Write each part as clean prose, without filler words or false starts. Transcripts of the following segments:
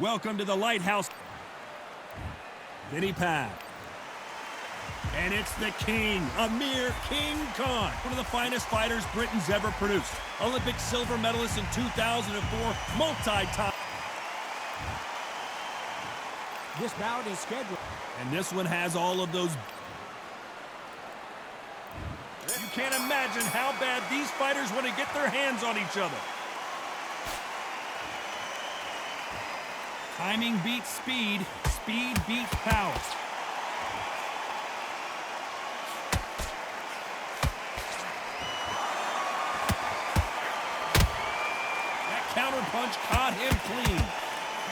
Welcome to the Lighthouse. Vinny Pad. And it's the king, Amir King Khan, one of the finest fighters Britain's ever produced. Olympic silver medalist in 2004, multi-time. This bout is scheduled. And this one has all of those. You can't imagine how bad these fighters want to get their hands on each other. Timing beats speed, speed beats power. That counter punch caught him clean.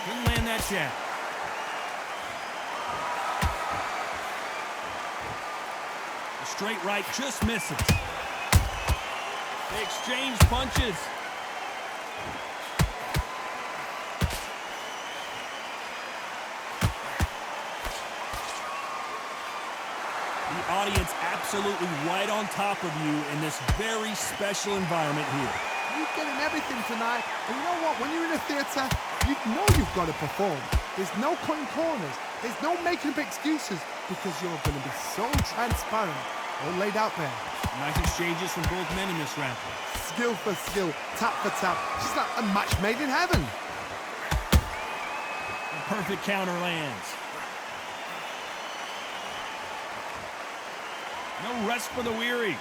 Didn't land that jab. The straight right just misses. They exchange punches. The audience absolutely right on top of you in this very special environment here. You're getting everything tonight, and you know what? When you're in a theatre, you know you've got to perform. There's no cutting corners. There's no making up excuses, because you're going to be so transparent, all laid out there. Nice exchanges from both men in this round. Skill for skill, tap for tap. Just like a match made in heaven. The perfect counter lands. No rest for the weary.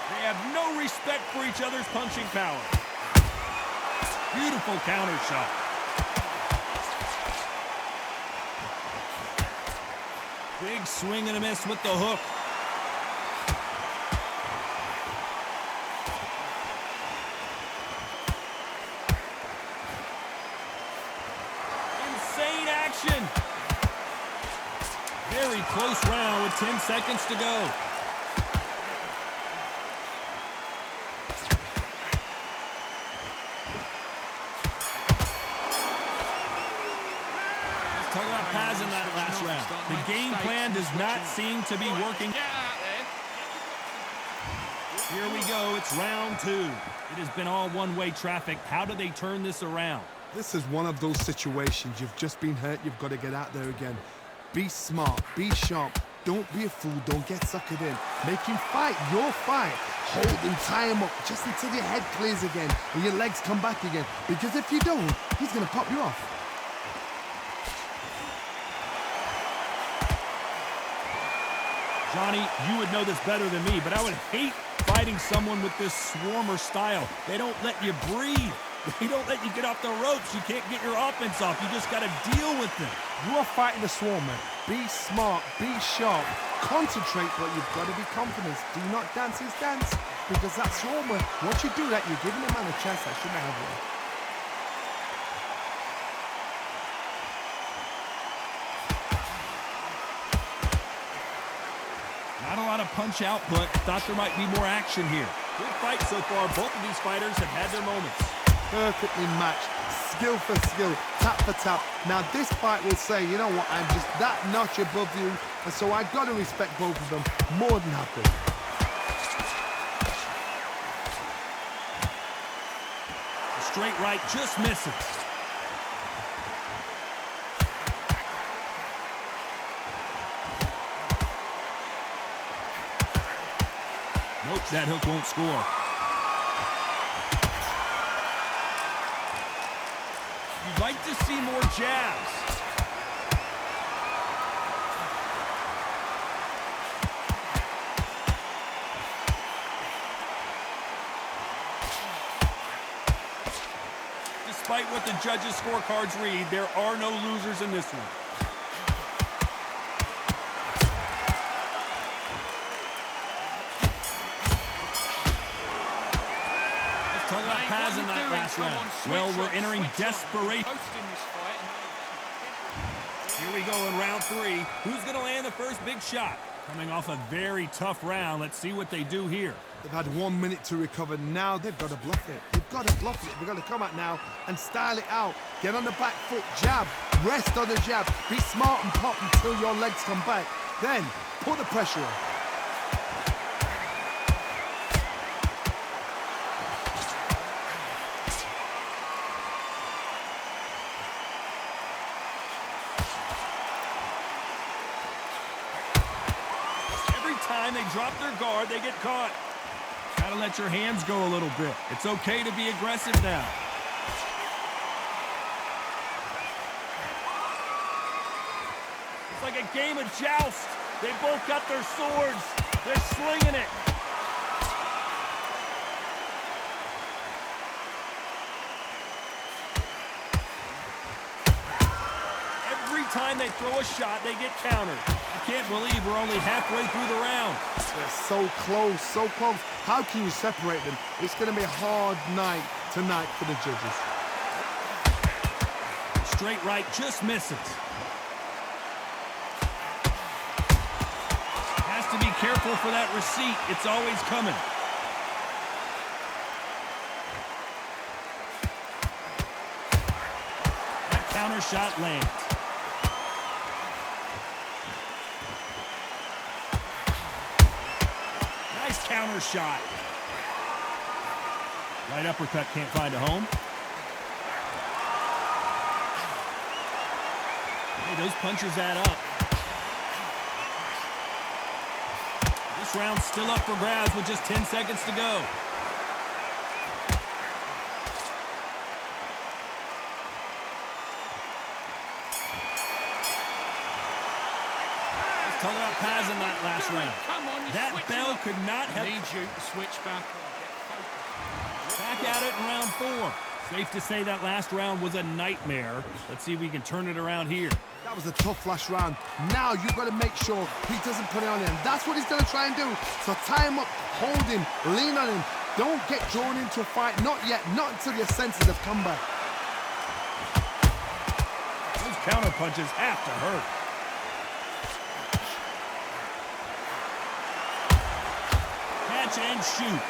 They have no respect for each other's punching power. Beautiful counter shot. Big swing and a miss with the hook. Insane action. Very close round with 10 seconds to go. Talk about pads in that last round. The game plan does not seem to be working. Here we go. It's round two. It has been all one-way traffic. How do they turn this around? This is one of those situations. You've just been hurt. You've got to get out there again. Be smart. Be sharp. Don't be a fool. Don't get suckered in. Make him fight your fight. Hold him, tie him up just until your head clears again and your legs come back again. Because if you don't, he's going to pop you off. Johnny, you would know this better than me, but I would hate fighting someone with this swarmer style. They don't let you breathe. They don't let you get off the ropes. You can't get your offense off. You just got to deal with them. You are fighting the swarmer. Be smart, be sharp, concentrate, but you've got to be confident. Do not dance his dance, because that swarmer, once you do that, you're giving a man a chance that shouldn't have one. Not a lot of punch output. Thought there might be more action here. Good fight so far. Both of these fighters have had their moments. Perfectly matched. Skill for skill. Tap for tap. Now this fight will say, you know what, I'm just that notch above you. And so I've got to respect both of them more than happy. The straight right just misses. Nope, that hook won't score. You'd like to see more jabs. Despite what the judges' scorecards read, there are no losers in this one. Talking about pads in that last round. Well, we're entering desperation. Here we go in round three. Who's going to land the first big shot? Coming off a very tough round. Let's see what they do here. They've had 1 minute to recover. Now they've got to bluff it. They've got to bluff it. They've got to come out now and style it out. Get on the back foot, jab, rest on the jab. Be smart and pop until your legs come back. Then put the pressure on. time they drop their guard, they get caught. Gotta let your hands go a little bit. It's okay to be aggressive now. It's like a game of joust. They both got their swords. They're slinging it. Every time they throw a shot, they get countered. I can't believe we're only halfway through the round. They're so close, so close. How can you separate them? It's going to be a hard night tonight for the judges. Straight right just misses. Has to be careful for that receipt. It's always coming. That counter shot lands. Nice counter shot. Right uppercut can't find a home. Hey, those punches add up. This round's still up for grabs with just 10 seconds to go. Let's talk about Paz in that last round. That bell could not have... Need you to switch back. Back at it in round 4. Safe to say that last round was a nightmare. Let's see if we can turn it around here. That was a tough last round. Now you've got to make sure he doesn't put it on him. That's what he's going to try and do. So tie him up, hold him, lean on him. Don't get drawn into a fight. Not yet. Not until your senses have come back. Those counter punches have to hurt. Catch and shoot.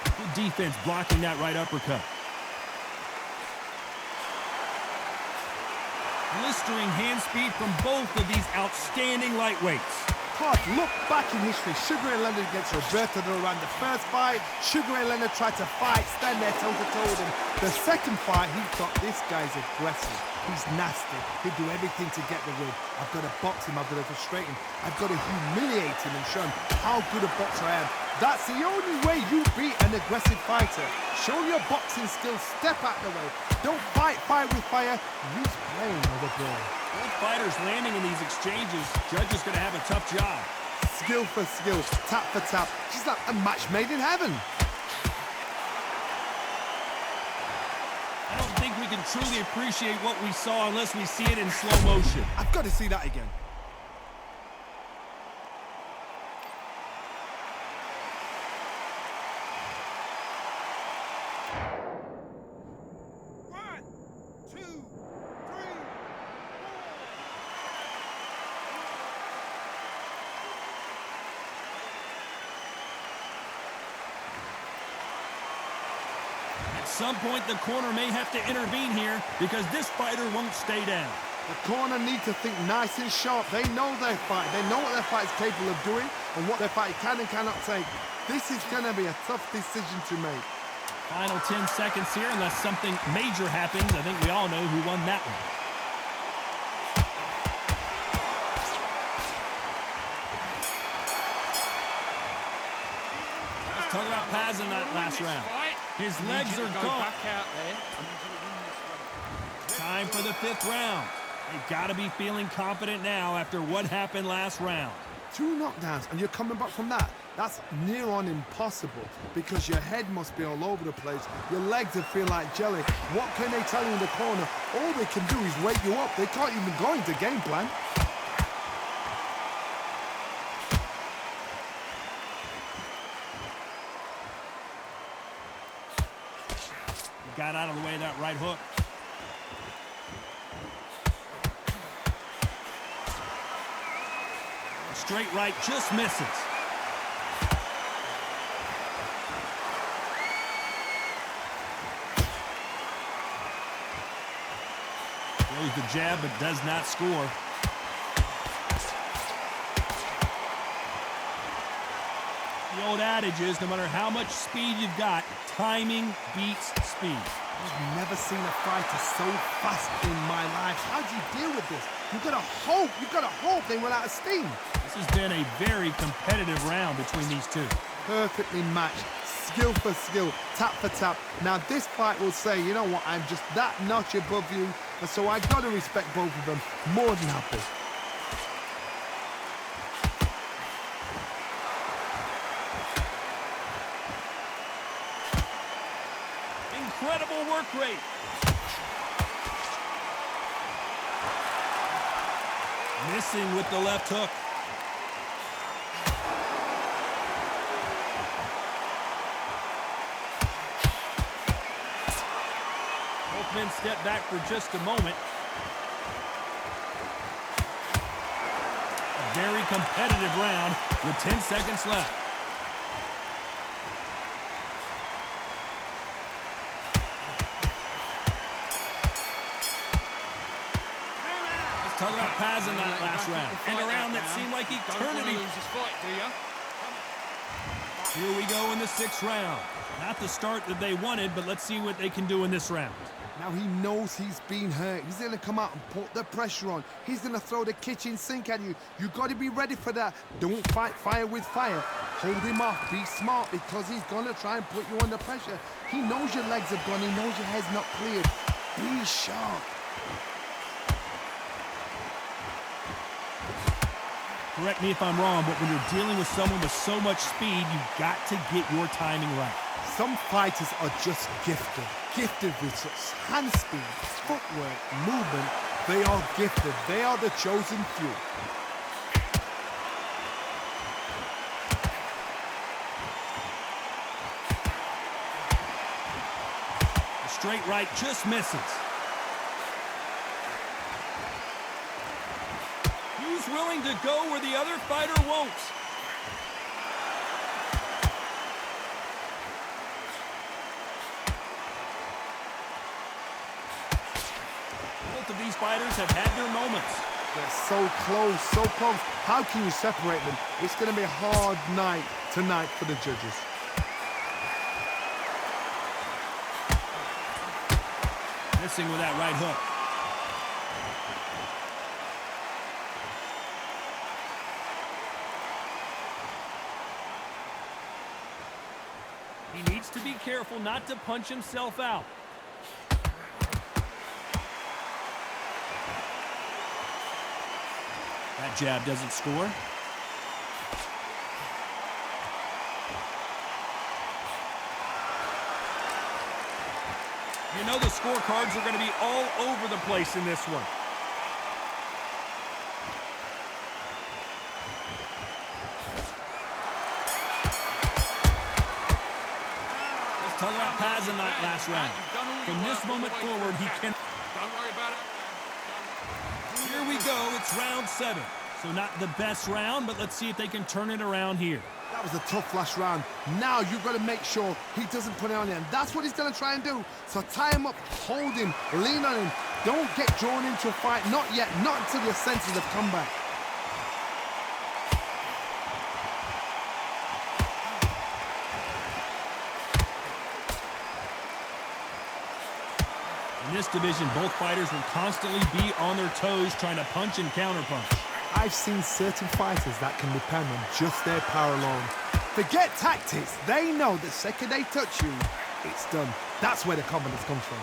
Good defense blocking that right uppercut. Blistering hand speed from both of these outstanding lightweights. Todd, look back in history. Sugar Ray Leonard against Roberto Duran. The first fight, Sugar Ray Leonard tried to fight, stand there toe-to-toe with him. The second fight, he thought, this guy's aggressive. He's nasty. He'd do everything to get the win. I've got to box him. I've got to frustrate him. I've got to humiliate him and show him how good a boxer I am. That's the only way you beat an aggressive fighter. Show your boxing skills. Step out the way. Don't fight fire with fire. Use blame with a ball. Both fighters landing in these exchanges. Judge is going to have a tough job. Skill for skill, tap for tap. She's like a match made in heaven. I don't think we can truly appreciate what we saw unless we see it in slow motion. I've got to see that again. At some point, the corner may have to intervene here because this fighter won't stay down. The corner need to think nice and sharp. They know their fight. They know what their fight is capable of doing and what their fight can and cannot take. This is going to be a tough decision to make. Final 10 seconds here, unless something major happens. I think we all know who won that one. Let's talk about Paz in that last round. His legs are gone. Time for the 5th round. They've got to be feeling confident now after what happened last round. 2 knockdowns and you're coming back from that. That's near on impossible because your head must be all over the place. Your legs will feel like jelly. What can they tell you in the corner? All they can do is wake you up. They can't even go into game plan. Got out of the way of that right hook. Straight right just misses. Throws the jab but does not score. The old adage is no matter how much speed you've got, timing beats speed. There's never seen a fighter so fast in my life. How do you deal with this? You've got to hope they run out of steam. This has been a very competitive round between these two. Perfectly matched, skill for skill, tap for tap. Now this fight will say, you know what, I'm just that notch above you, and so I got to respect both of them more than happy. Incredible work rate. Missing with the left hook. Both men step back for just a moment. A very competitive round with 10 seconds left. Talking about Paz in that last round. And a round that seemed like eternity. Here we go in the 6th round. Not the start that they wanted, but let's see what they can do in this round. Now he knows he's been hurt. He's going to come out and put the pressure on. He's going to throw the kitchen sink at you. You've got to be ready for that. Don't fight fire with fire. Hold him off. Be smart, because he's going to try and put you under pressure. He knows your legs are gone. He knows your head's not cleared. Be sharp. Correct me if I'm wrong, but when you're dealing with someone with so much speed, you've got to get your timing right. Some fighters are just gifted. Gifted with such hand speed, footwork, movement. They are gifted. They are the chosen few. The straight right just misses. He's willing to go where the other fighter won't. Both of these fighters have had their moments. They're so close, so close. How can you separate them? It's going to be a hard night tonight for the judges. Missing with that right hook. He needs to be careful not to punch himself out. That jab doesn't score. You know the scorecards are going to be all over the place in this one. Let's talk about Paz in that last round. From this moment forward, he can... Don't worry about it. Here we go. It's round 7. So not the best round, but let's see if they can turn it around here. That was a tough last round. Now you've got to make sure he doesn't put it on you, and that's what he's going to try and do. So tie him up, hold him, lean on him. Don't get drawn into a fight. Not yet. Not until your senses have come back. In this division, both fighters will constantly be on their toes trying to punch and counterpunch. I've seen certain fighters that can depend on just their power alone. Forget tactics. They know the second they touch you, it's done. That's where the confidence comes from.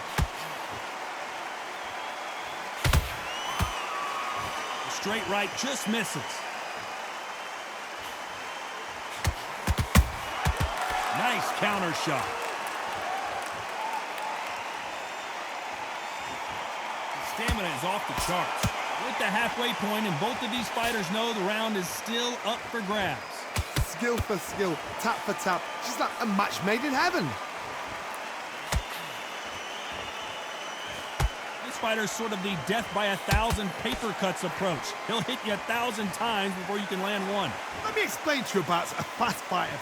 The straight right just misses. Nice counter shot. The stamina is off the charts. With the halfway point, and both of these fighters know the round is still up for grabs. Skill for skill, tap for tap, just like a match made in heaven. This fighter's sort of the death by 1,000 paper cuts approach. He'll hit you 1,000 times before you can land one. Let me explain to you about a fast fighter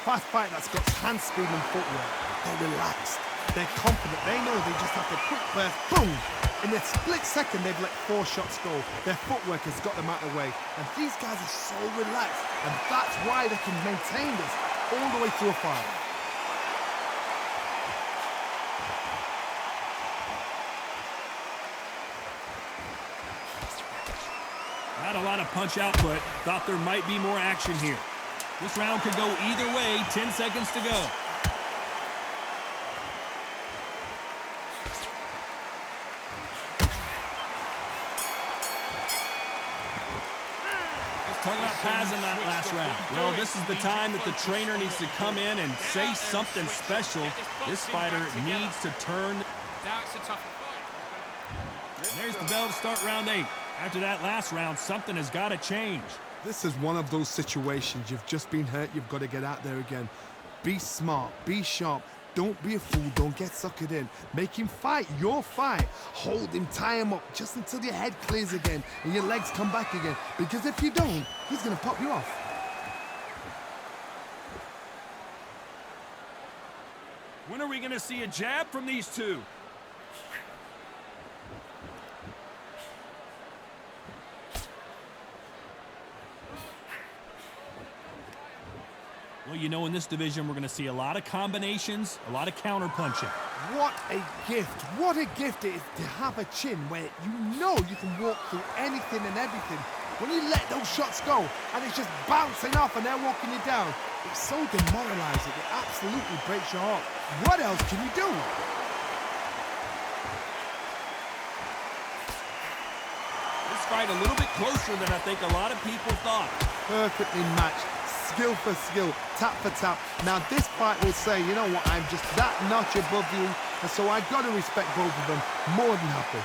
that's got hand speed and footwork. They're relaxed, they're confident, they know they just have to quick burst, boom! In a split second, they've let 4 shots go. Their footwork has got them out of the way. And these guys are so relaxed. And that's why they can maintain this all the way through a fight. Not a lot of punch output. Thought there might be more action here. This round could go either way. 10 seconds to go. Talking about passing that last round. Well, this is the time that the trainer needs to come in and say something special. This fighter needs to turn. Now it's a tough fight. There's the bell to start round 8. After that last round, something has got to change. This is one of those situations. You've just been hurt. You've got to get out there again. Be smart. Be sharp. Don't be a fool. Don't get suckered in. Make him fight your fight. Hold him, tie him up just until your head clears again and your legs come back again. Because if you don't, he's going to pop you off. When are we going to see a jab from these two? Well, you know, in this division, we're going to see a lot of combinations, a lot of counter-punching. What a gift. What a gift it is to have a chin where you know you can walk through anything and everything. When you let those shots go and it's just bouncing off and they're walking you down, it's so demoralizing. It absolutely breaks your heart. What else can you do? This fight a little bit closer than I think a lot of people thought. Perfectly matched. Skill for skill, tap for tap. Now this fight will say, you know what, I'm just that notch above you, and so I've got to respect both of them more than happy.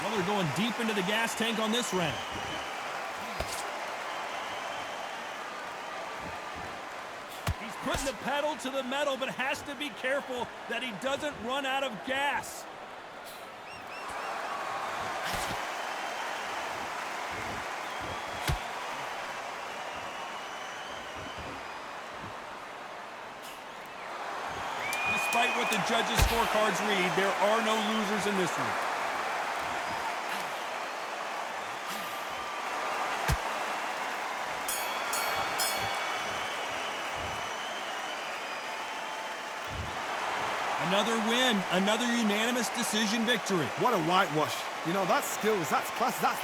Well, they're going deep into the gas tank on this round. Putting the pedal to the metal, but has to be careful that he doesn't run out of gas. Despite what the judges' scorecards read, there are no losers in this one. Another win, another unanimous decision victory. What a whitewash. You know, that's skills, that's class, that's